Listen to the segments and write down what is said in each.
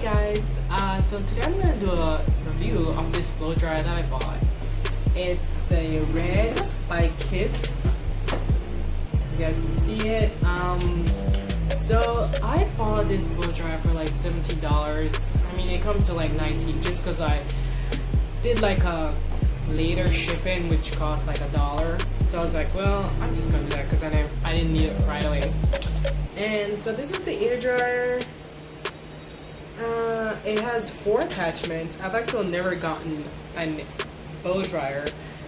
guys, so today I'm going to do a review of this blow dryer that I bought. It's the Red by Kiss. You guys can see it. So I bought this blow dryer for like $17. I mean, it comes to like $19 just because I did like a later shipping which cost like $1. So I was like, well, I'm just gonna do that because I didn't need it right away. And so this is the hairdryer. It has 4 attachments. I've actually never gotten a blow dryer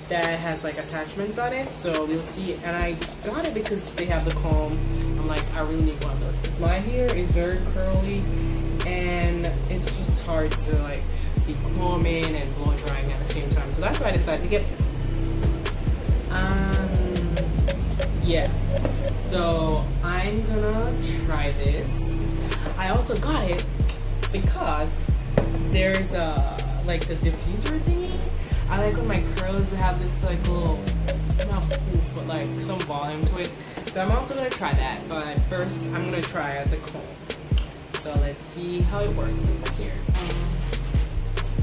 that has like attachments on it, so we'll see. And I got it because they have the comb. I'm like, I really need one of those because my hair is very curly and it's just hard to like be combing and blow drying at the same time. So that's why I decided to get this. Yeah, so I'm gonna try this. I also got it because there's like the diffuser thingy. I like when my curls have this like little, not poof, but like some volume to it. So I'm also gonna try that, but first I'm gonna try the comb. So let's see how it works over here.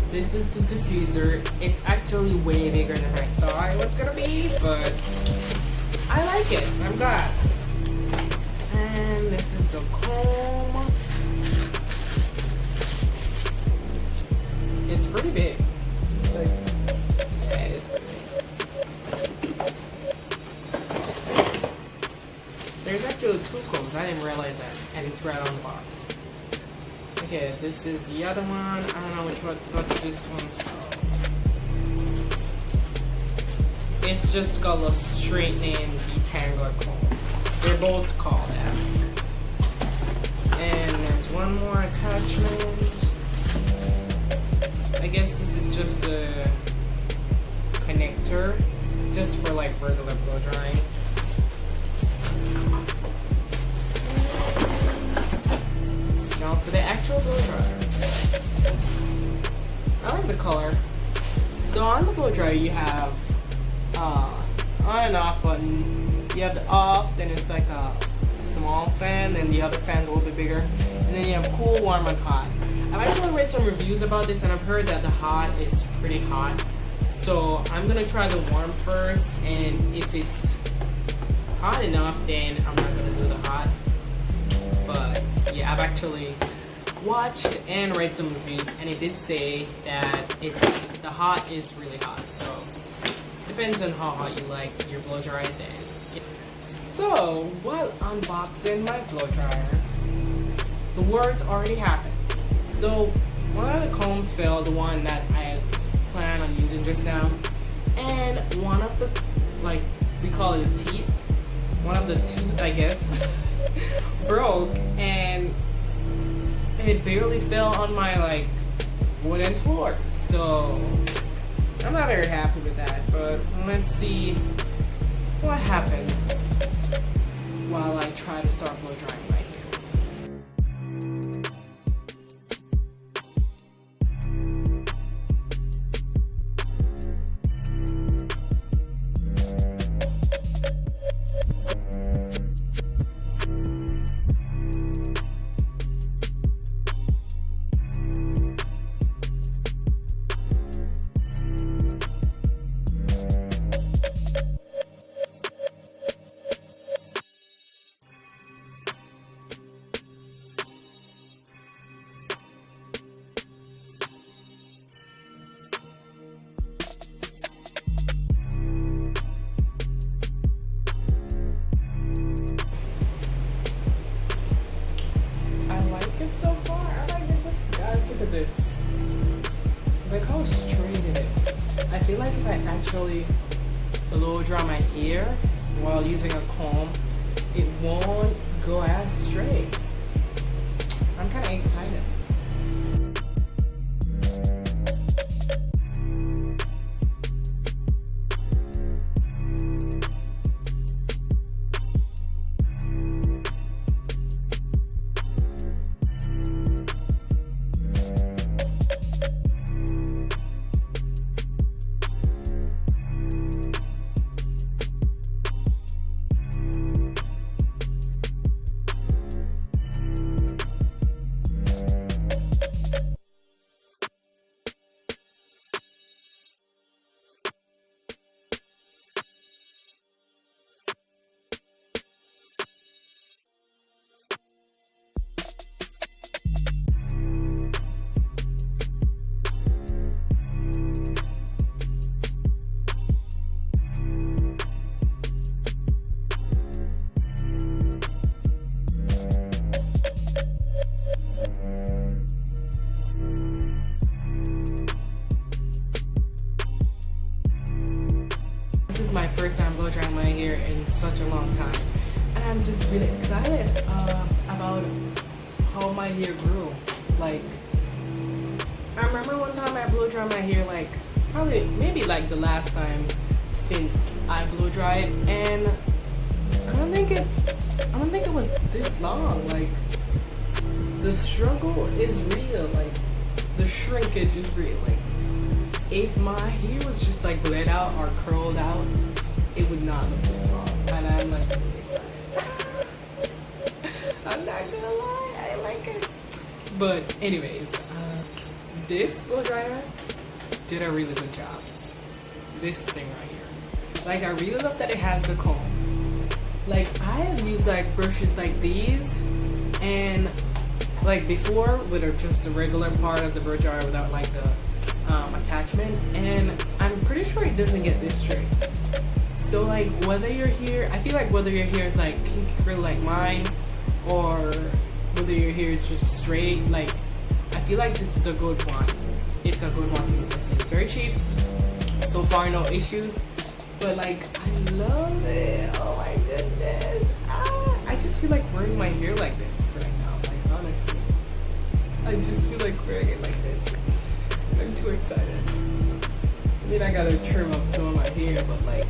This is the diffuser. It's actually way bigger than I thought it was gonna be, but I like it. I'm glad. And this is the comb. It's pretty big. Like, yeah, it is pretty big. There's actually 2 combs. I didn't realize that, and it's right on the box. Okay, this is the other one. I don't know what's this one's called. It's just called a straightening detangler comb. They're both called that. And there's one more attachment. I guess this is just a connector, just for like regular blow drying. Now for the actual blow dryer. I like the color. So on the blow dryer you have on and off button. You have the off, then it's like a small fan, and the other fan's a little bit bigger. And then you have cool, warm, and hot. I've actually read some reviews about this, and I've heard that the hot is pretty hot. So I'm gonna try the warm first, and if it's hot enough, then I'm not gonna do the hot. But yeah, I've actually watched and read some reviews, and it did say that the hot is really hot. So depends on how hot you like your blow dryer then. So while unboxing my blow dryer, the worst already happened. So one of the combs fell, the one that I plan on using just now, and one of the, like, we call it a teeth, one of the tooth, I guess, broke, and it barely fell on my like wooden floor. So I'm not very happy with that, but let's see what happens while I try to start blow drying my hair. This. Look how straight it is. I feel like if I actually blow dry my hair while using a comb, it won't go as straight. I'm kind of excited. first time blow drying my hair in such a long time, and I'm just really excited about how my hair grew. Like, I remember one time I blow dried my hair, like maybe like the last time since I blow dried, and I don't think it was this long. Like, the struggle is real. Like, the shrinkage is real. Like, if my hair was just like bled out or curled out, it would not look this long. And I'm like really excited. I'm not gonna lie, I like it. But anyways, this blow dryer did a really good job. This thing right here. Like, I really love that it has the comb. Like, I have used like brushes like these, and like before with just a regular part of the blow dryer without like the attachment, and I'm pretty sure it doesn't get this straight. So like, whether your hair, I feel like whether your hair is like pink curly like mine, or whether your hair is just straight, like, I feel like this is a good one. It's a good one to invest in. Very cheap. So far, no issues. But like, I love it. Oh my goodness. I just feel like wearing my hair like this right now. Like, honestly, I just feel like wearing it like this. I'm too excited. I mean, I gotta trim up some of my hair, but like,